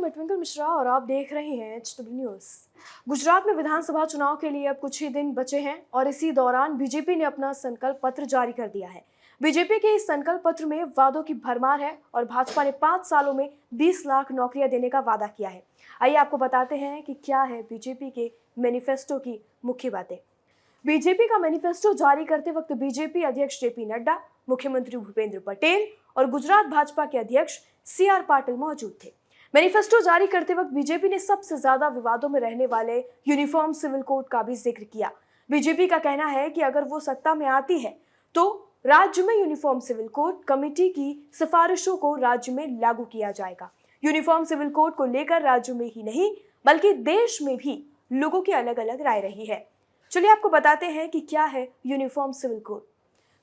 मैं ट्विंकल मिश्रा और आप देख रहे हैं HW न्यूज़। गुजरात में विधानसभा चुनाव के लिए अब कुछ ही दिन बचे हैं और इसी दौरान बीजेपी ने अपना संकल्प पत्र जारी कर दिया है। बीजेपी के इस संकल्प पत्र में वादों की भरमार है और भाजपा ने 5 सालों में 20 लाख नौकरियां देने का वादा किया है। आइए आपको बताते हैं कि क्या है बीजेपी के मैनिफेस्टो की मुख्य बातें। बीजेपी का मैनिफेस्टो जारी करते वक्त बीजेपी अध्यक्ष JP नड्डा, मुख्यमंत्री भूपेंद्र पटेल और गुजरात भाजपा के अध्यक्ष CR पाटिल मौजूद थे। मैनिफेस्टो जारी करते वक्त बीजेपी ने सबसे ज्यादा विवादों में रहने वाले यूनिफॉर्म सिविल कोड का भी जिक्र किया। बीजेपी का कहना है कि अगर वो सत्ता में आती है तो राज्य में यूनिफॉर्म सिविल कोड कमेटी की सिफारिशों को राज्य में लागू किया जाएगा। यूनिफॉर्म सिविल कोड को लेकर राज्य में ही नहीं बल्कि देश में भी लोगों की अलग अलग राय रही है। चलिए आपको बताते हैं कि क्या है यूनिफॉर्म सिविल कोड।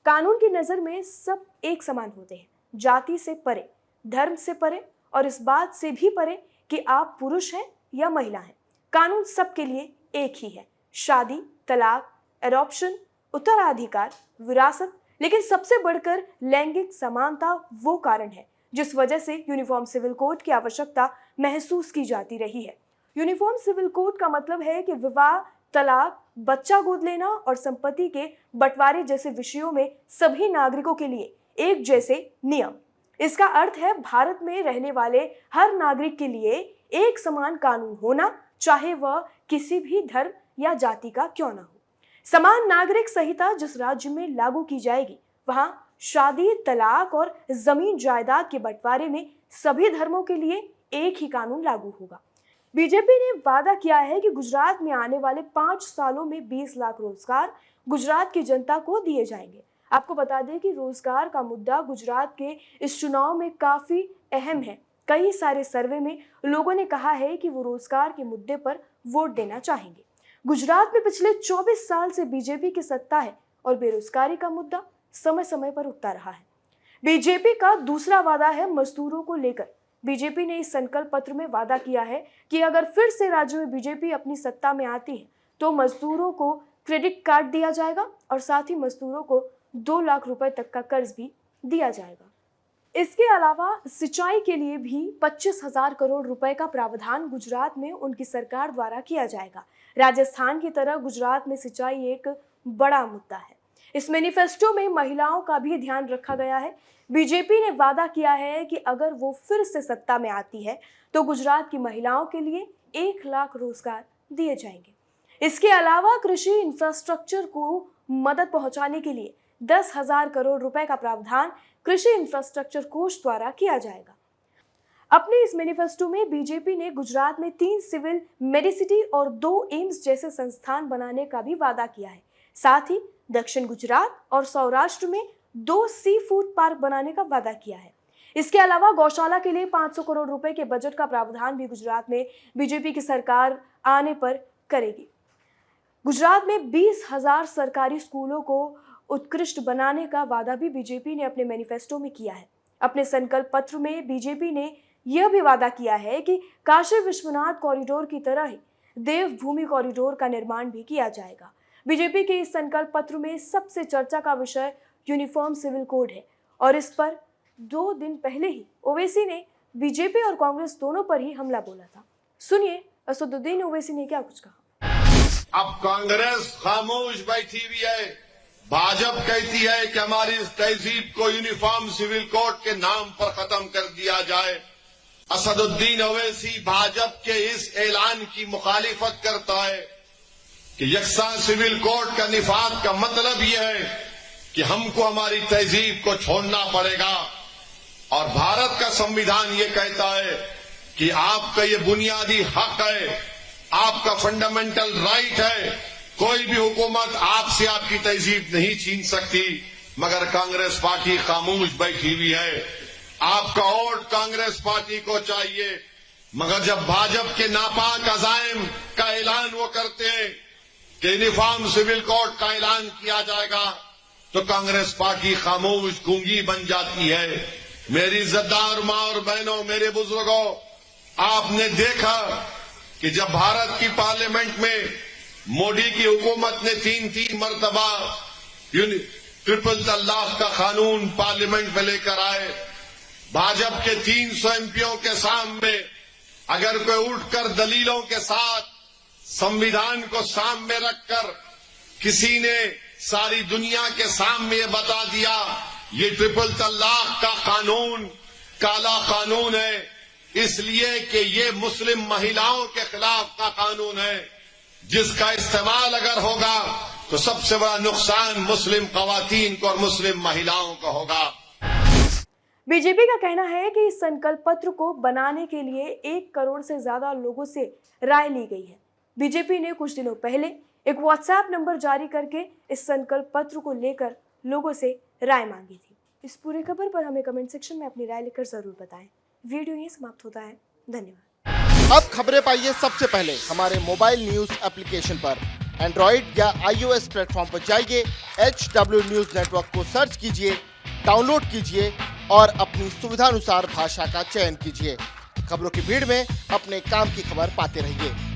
कानून की नजर में सब एक समान होते हैं, जाति से परे, धर्म से परे और इस बात से भी परे कि आप पुरुष हैं या महिला हैं। कानून सबके लिए एक ही है। शादी, तलाक, एडॉप्शन, उत्तराधिकार, विरासत, लेकिन सबसे बढ़कर लैंगिक समानता वो कारण है जिस वजह से यूनिफॉर्म सिविल कोड की आवश्यकता महसूस की जाती रही है। यूनिफॉर्म सिविल कोड का मतलब है कि विवाह, तलाक, बच्चा गोद लेना और संपत्ति के बंटवारे जैसे विषयों में सभी नागरिकों के लिए एक जैसे नियम। इसका अर्थ है भारत में रहने वाले हर नागरिक के लिए एक समान कानून होना, चाहे वह किसी भी धर्म या जाति का क्यों न हो। समान नागरिक संहिता जिस राज्य में लागू की जाएगी वहां शादी, तलाक और जमीन जायदाद के बंटवारे में सभी धर्मों के लिए एक ही कानून लागू होगा। बीजेपी ने वादा किया है कि गुजरात में आने वाले 5 सालों में 20 लाख रोजगार गुजरात की जनता को दिए जाएंगे। आपको बता दें कि रोजगार का मुद्दा गुजरात के इस चुनाव में काफी अहम है। कई सारे सर्वे में लोगों ने कहा है कि वो रोजगार के मुद्दे पर वोट देना चाहेंगे। गुजरात में पिछले 24 साल से बीजेपी की सत्ता है और बेरोजगारी का मुद्दा समय समय पर उठता रहा है। बीजेपी का दूसरा वादा है मजदूरों को लेकर। बीजेपी ने इस संकल्प पत्र में वादा किया है कि अगर फिर से राज्य में बीजेपी अपनी सत्ता में आती है तो मजदूरों को क्रेडिट कार्ड दिया जाएगा और साथ ही मजदूरों को 2 लाख रुपए तक का कर्ज भी दिया जाएगा। इसके अलावा सिंचाई के लिए भी 25,000 करोड़ रुपए का प्रावधान गुजरात में उनकी सरकार द्वारा किया जाएगा। राजस्थान की तरह गुजरात में सिंचाई एक बड़ा मुद्दा है। इस मैनिफेस्टो में महिलाओं का भी ध्यान रखा गया है। बीजेपी ने वादा किया है कि अगर वो फिर से सत्ता में आती है तो गुजरात की महिलाओं के लिए 1 लाख रोजगार दिए जाएंगे। इसके अलावा कृषि इंफ्रास्ट्रक्चर को मदद पहुंचाने के लिए 10,000 करोड़ रुपए का प्रावधान कृषि इंफ्रास्ट्रक्चर कोष द्वारा किया जाएगा। अपने इस मैनिफेस्टो में बीजेपी ने गुजरात में 3 सिविल मेडिसिटी और 2 एम्स जैसे संस्थान बनाने का भी वादा किया है। साथ ही दक्षिण गुजरात और सौराष्ट्र में 2 सी फूड पार्क बनाने का वादा किया है। इसके अलावा गौशाला के लिए 500 करोड़ रुपए के बजट का प्रावधान भी गुजरात में बीजेपी की सरकार आने पर करेगी। गुजरात में 20,000 सरकारी स्कूलों को उत्कृष्ट बनाने का वादा भी बीजेपी ने अपने मैनिफेस्टो में किया है। अपने संकल्प पत्र में बीजेपी ने यह भी वादा किया है कि काशी विश्वनाथ कॉरिडोर की तरह ही देवभूमि कॉरिडोर का निर्माण भी किया जाएगा। बीजेपी के इस संकल्प पत्र में सबसे चर्चा का विषय यूनिफॉर्म सिविल कोड है और इस पर 2 दिन पहले ही ओवैसी ने बीजेपी और कांग्रेस दोनों पर ही हमला बोला था। सुनिए असदुद्दीन ओवैसी ने क्या कुछ कहा। अब कांग्रेस खामोश बैठी हुई है। भाजपा कहती है कि हमारी इस तहजीब को यूनिफॉर्म सिविल कोड के नाम पर खत्म कर दिया जाए। असदुद्दीन ओवैसी भाजपा के इस ऐलान की मुखालिफत करता है कि यकसा सिविल कोड का निफाद का मतलब यह है कि हमको हमारी तहजीब को छोड़ना पड़ेगा और भारत का संविधान ये कहता है कि आपका ये बुनियादी हक है, आपका फंडामेंटल राइट है, कोई भी हुकूमत आपसे आपकी तहजीब नहीं छीन सकती। मगर कांग्रेस पार्टी खामोश बैठी हुई है। आपका वोट कांग्रेस पार्टी को चाहिए। मगर जब भाजपा के नापाक अजाइम का ऐलान वो करते हैं कि यूनिफॉर्म सिविल कोड का ऐलान किया जाएगा तो कांग्रेस पार्टी खामोश गूंगी बन जाती है। मेरी इज्जतदार मां और बहनों, मेरे बुजुर्गों, आपने देखा कि जब भारत की पार्लियामेंट में मोदी की हुकूमत ने 3 मरतबा ट्रिपल तलाक का कानून पार्लियामेंट में लेकर आए, भाजपा के 300 एमपीओ के सामने अगर कोई उठकर दलीलों के साथ संविधान को सामने रखकर किसी ने सारी दुनिया के सामने ये बता दिया ये ट्रिपल तलाक का कानून काला कानून है, इसलिए कि ये मुस्लिम महिलाओं के खिलाफ का कानून है, जिसका इस्तेमाल अगर होगा तो सबसे बड़ा नुकसान मुस्लिम खवातीन को और मुस्लिम महिलाओं को होगा। बीजेपी का कहना है कि इस संकल्प पत्र को बनाने के लिए 1 करोड़ से ज्यादा लोगों से राय ली गई है। बीजेपी ने कुछ दिनों पहले एक व्हाट्सएप नंबर जारी करके इस संकल्प पत्र को लेकर लोगों से राय मांगी थी। इस पूरे खबर पर हमें कमेंट सेक्शन में अपनी राय लिखकर जरूर बताएं। वीडियो यहीं समाप्त होता है। धन्यवाद। अब खबरें पाइए सबसे पहले हमारे मोबाइल न्यूज एप्लीकेशन पर। एंड्रॉइड या iOS प्लेटफॉर्म पर जाइए, HW न्यूज नेटवर्क को सर्च कीजिए, डाउनलोड कीजिए और अपनी सुविधानुसार भाषा का चयन कीजिए। खबरों की भीड़ में अपने काम की खबर पाते रहिए।